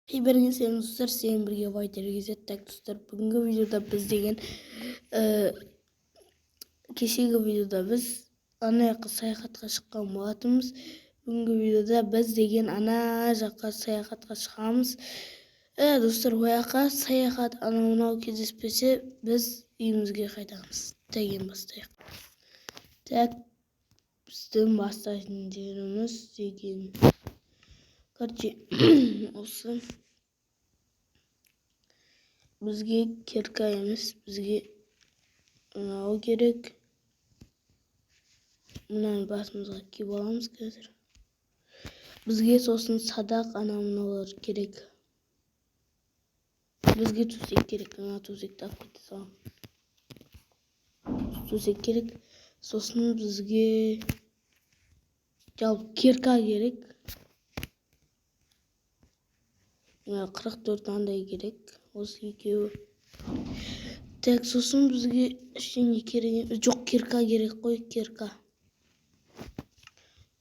Берген сәлем достар, сен бірге вайтерге так достар. Бүгінгі видеода біз деген кешегі видеода біз ана жаққа саяхатқа шыққан болатынбыз. Бүгінгі видеода біз деген ана жаққа саяхатқа шығамыз. Достар, ол жаққа саяхат анау кездеспесе, біз үйімізге қайтамыз. Деген бастайық. Так, біздің бастайтын жеріміз деген короче осы бізге кирка емес, бізге мынау керек. Мынаны басымызға киіп аламыз қазір. Бізге сосын садақ мынаулар керек. Бізге төсек керек. Ана төсекті алып кете салам. Төсек керек. Сосын бізге жалпы кирка керек. 44 андай керек. Осы екеуі. Так, сосын бізге ештеңе керек. Жоқ, кирка керек қой, кирка.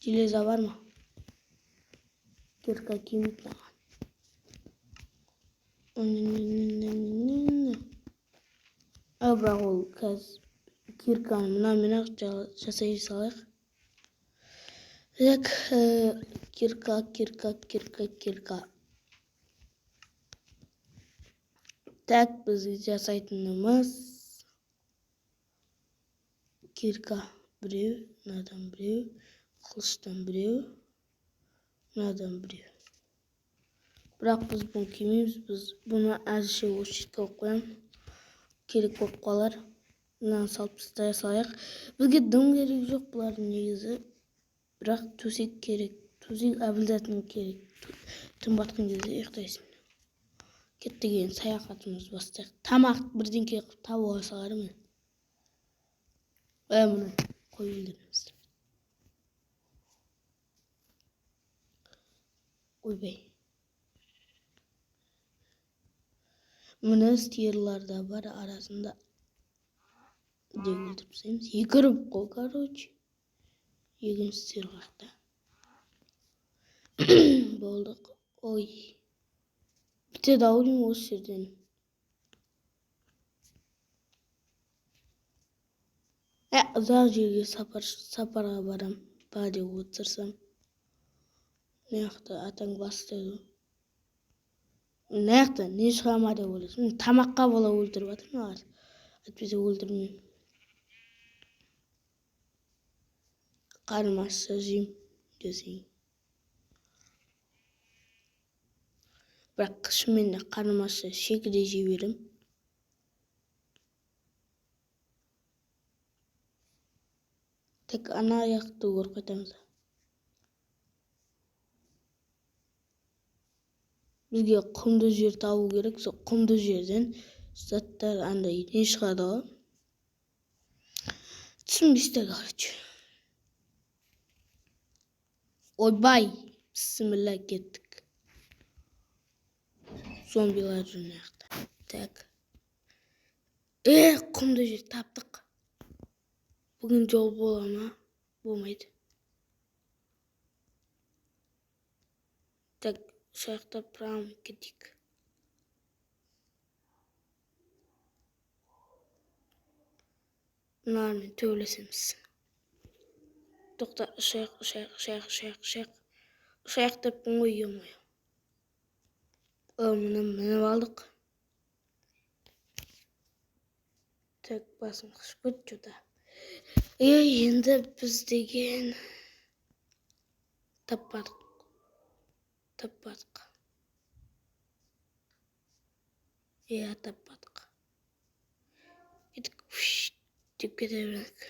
Железо бар ма? Кирка келмейді маған. Бірақ ол қазір кирканы мынамен-ақ жасай салайық. Так, кирка. Так, біз жасайтынымыз кирка біреу, мынадан біреу, қылыштан біреу, мынадан біреу. Бірақ біз бұны кимейміз, біз бұны әзірше осы жерге қойып қоямыз. Керек болып қалар. Мынаны салып тастай салайық. Бізге дым керек жоқ бұлардың негізі. Бірақ төсек керек. Төсек обязательно керек. Түн батқан кезде ұйықтайсың. Кеттеген саяхатымыз бастайық. Тамақ бірдеңке қылып тауып алсалармын. Мұны қойып өлдіреміз. Ойбай. Мұны стерларда бар арасында деп өлтіріп тастаймыз. Екіріп қой, короче. Екінші стер қақта. Болдық. Ой. Бітеді аудың осы жерден. Ұзақ жерге сапарға барам. Ба деп отырсам. Мынақты атаң бастайды. Мынақты не шығама деп ойлайсың. Тамаққа бола өлтіріп жатырмын ағаш. Әйтпесе өлтірмеймін. Қарным ашса жеймін десең. Бірақ шынымен де қарным ашса шекіде жей берем. Тек ана аяқты көріп қайтамыз. Бізге құмды жер табу керек. Сол құмды жерден заттар андай не шығады ғой. Түсінбейсіздер, короче. Ойбай, бісміллә, кеттік. Зомбилар жүрген жақта. Так. Құмды жер таптық. Бүгін жол бола ма? Болмайды. Так, шаяқта прям кетейік. Мыналармен төбелесеміз. Тоқта, шаяқ. Шаяқ деппін ғой, емой. Мініп алдық. Так, басым қышып көт жода. Енді біз деген таппадық. Таппадық. Кетік, деп кете бердік.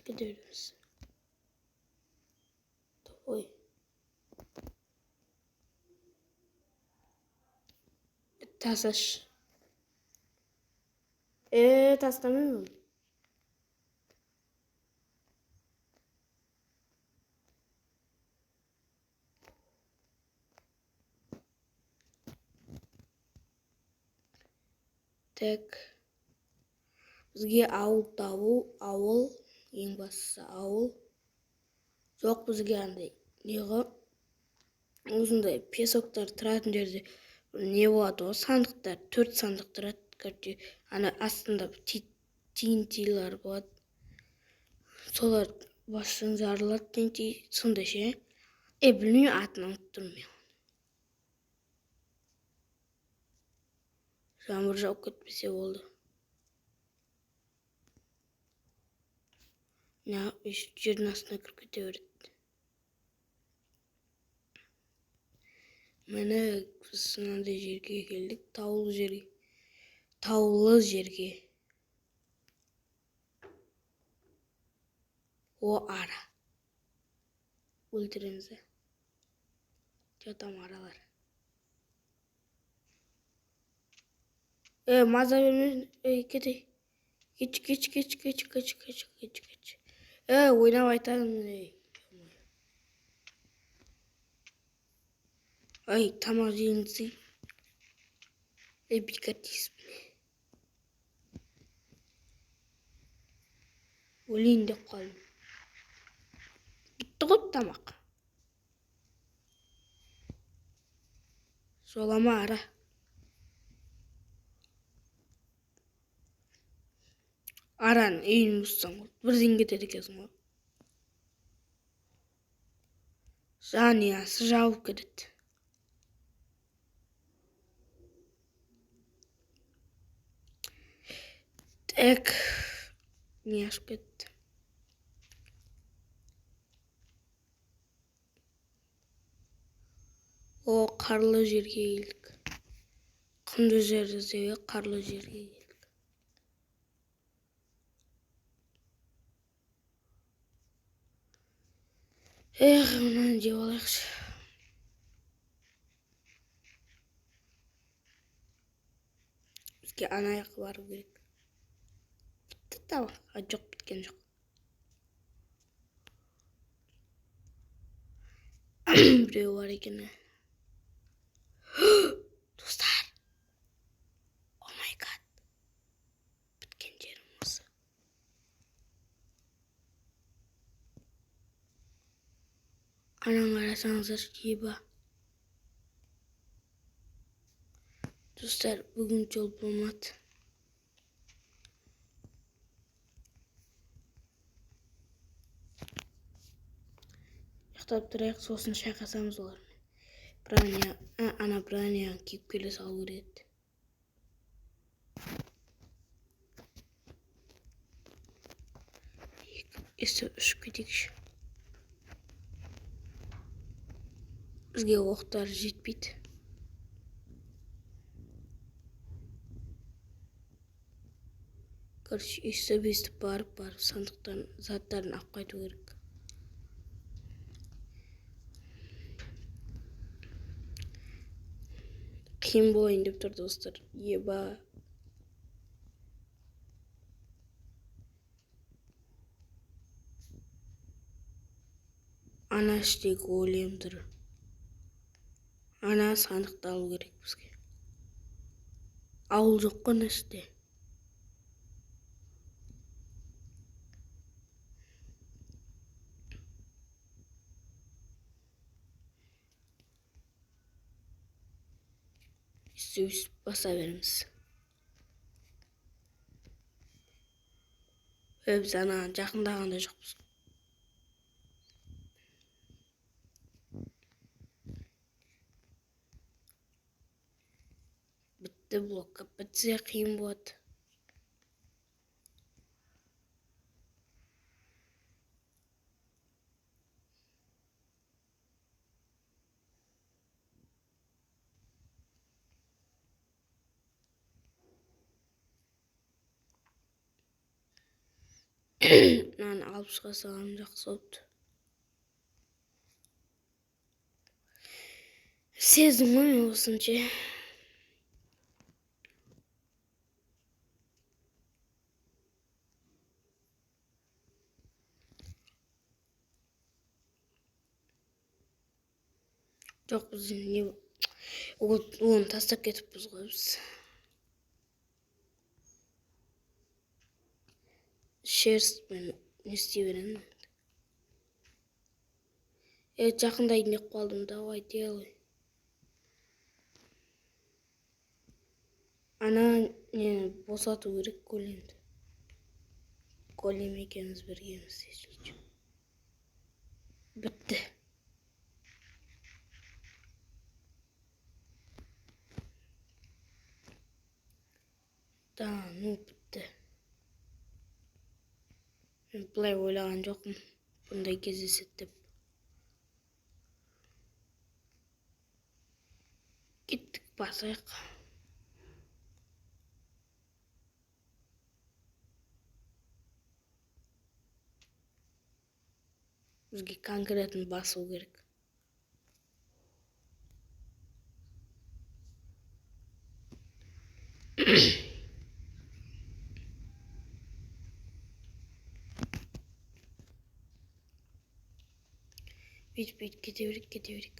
Кете береміз. Ой. Тасаш. Тастамайым. Так. Бізге ауыл табу, ауыл, ең бастысы ауыл. Жоқ, бізге андай неғо осындай песоктар тұратын жерде не болады ғой, сандықтар, 4 сандық тұрады. Короче, ана астында TNT-лар болады. Солар басын жарылады TNT, сондай ше. Білмеймін, атын ұмытып тұрмын мен. Жаңбыр жауып кетпесе болды. Жердің астына кіріп кете береді. Міне біз мынандай жерге келдік, таулы жерге. О, ара. Өлтіреміз. Жатам аралар. Маза бермесін. Кетей. Кеч. Ойнап айтадым. Тамақ жейінсі. Бекатизм. Өлейін деп қалдым. Бітті ғой тамақ. Жолама ара. Араның үйін бұзсаң ғой. Бірден кетеді екенсің ғой. Жанұясы жауып кетеді. Не ашып кетті. Қарлы жерге келдік. Құмды жердегі қарлы жерге келдік. Мұнан жеп алайықшы. Бізге ана жаққа бару керек. Бітті тамақ. Жоқ, біткен жоқ. Біреу бар екен. Достар. О май гад. Біткен жерім осы. Анан қарасаңыздар, еба. Достар, бүгін жол болмады. Ұйықтап тұрайық, сосын шайқасамыз олармен. Ана бронияны киіп келе салу керек. Ұшып кетейікші. Бізге оқтар жетпейді. Короче, естіп барып сандықтан заттарын алып қайту керек. Қиын болайын деп тұр, достар. Еба. Ана іштегі голем тұр. Ана сандықты алу керек бізге. Ауыл жоқ қой іште. Üstü basa veririz. Biz ana жақындағанда жоқпыз. Бітті блокқа. Бітсе қиын болады. Мынаны алып шыға салам, жақсы болыпты. Сездім ғой мен осынша. Жоқ, біз оны тастап кетіппіз ғой біз. Шерстмен не істей беремін. Evet, жақындайын деп қалдым. Давай делай. Ана нені босату керек големді. Голем екеуміз біргеміз шешейік. Бітті. Да, ну бітті. Мен бұлай ойлаған жоқпын. Бұндай кездеседі деп. Кеттік, басайық. Бізге конкретно басу керек. Бүйт кете берек.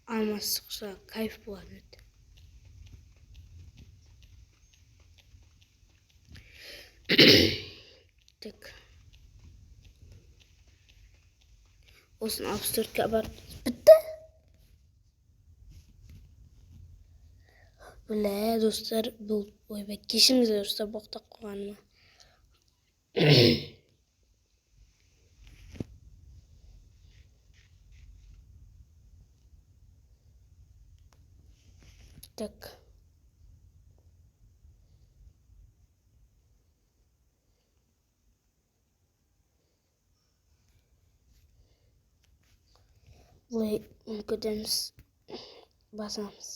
Алмас шықса кайф болады еді. Так. Осыны 64-ке апарып бітті. Біле, достар, бұл ойбай кешіңіздер достар, боқтап қойғаныма. Так. Бұлай көтеміз, басамыз.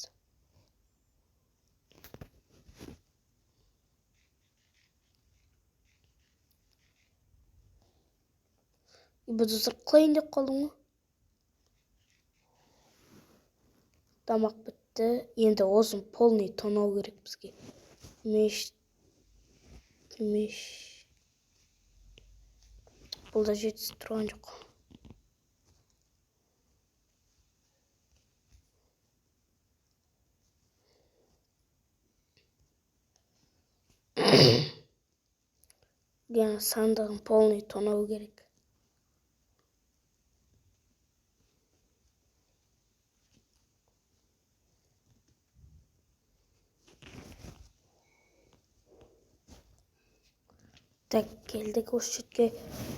Бұл достар қылайын деп қалдың ғой. Тамақ бітті. Енді осын полный тонау керек бізге. Меш. Бұл да жетісіп тұрған жоқ. Yani sandığın полный тонау керек. Так, келдік осы жерге.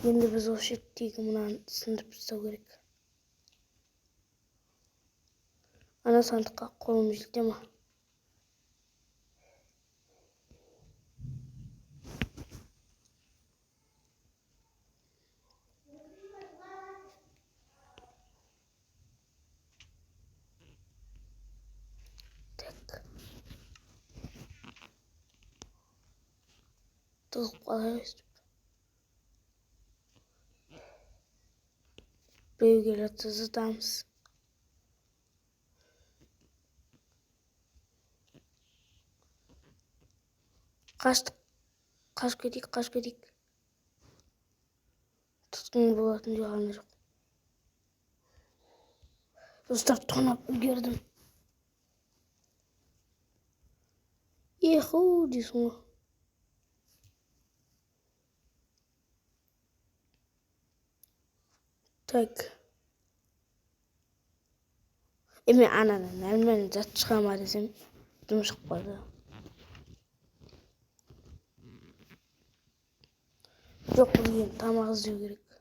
Енді біз осы жердегі мынаны сындырып тастау керек. Ана сандыққа қолым жетті ма? Так. Тығып қалайыз. Біреуге тызытамыз. Қаштық. Қаш кетейік. Тұтқын болатын жағаны жоқ. Достар, тонап үлгердім. Еху дейсің ғой. Так. Мен анадан әлмен зат шығама десем, дым шықпады. Жоқ, бізге тамақ іздеу керек.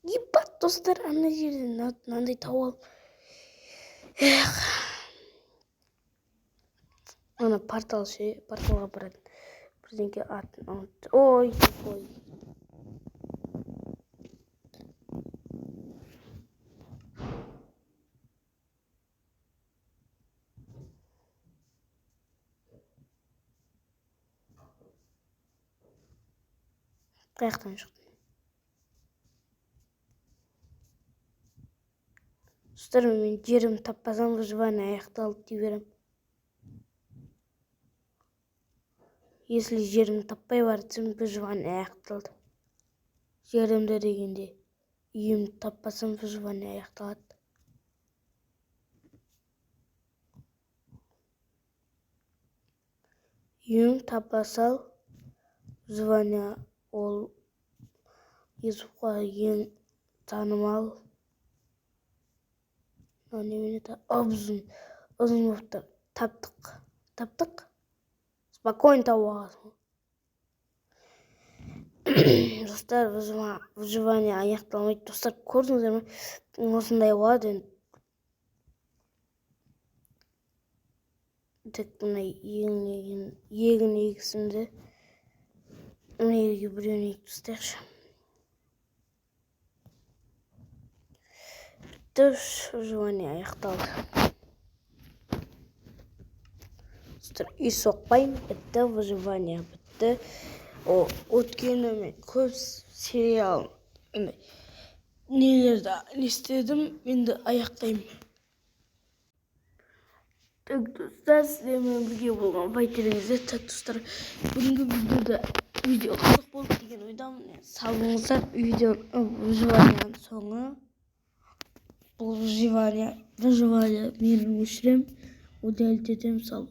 Ебат, достар, ана жерден мынандай тауып алып. Ана порталға барады. Бірдеңке атын ұмытты. Ой. Қаяқтан шықтым. Достар, мен жерім таппасам, выживание аяқталды дей берем. Если жерім таппай барсам, выживание аяқталды. Жерімді дегенде, үйім таппасам, выживание аяқталады. Ең таба сал. Выживание ол YouTube'ға ең танымал. Uzun vakti taptık. Спокойно табасың. Достар, выживание аяқталмайды. Достар, көрдіңіздер ме? Осындай болады. Тек мына егін егісімді мына жерге біреуін егіп тастайықшы. Бітті, выживание аяқталды. Үй соқпайын, бітті, выживание бітті. Өткені мен көп сериал нелерді естедім, енді аяқтаймын. Так, достар, сіздермен бірге болған байтеріңіздер. Так, достар, бүгінгі видео қызық болды деген ойдамын. Салыңыздар, видео выживанияның соңы. Бұл выживание менің өшірем. Удалить етем, салым.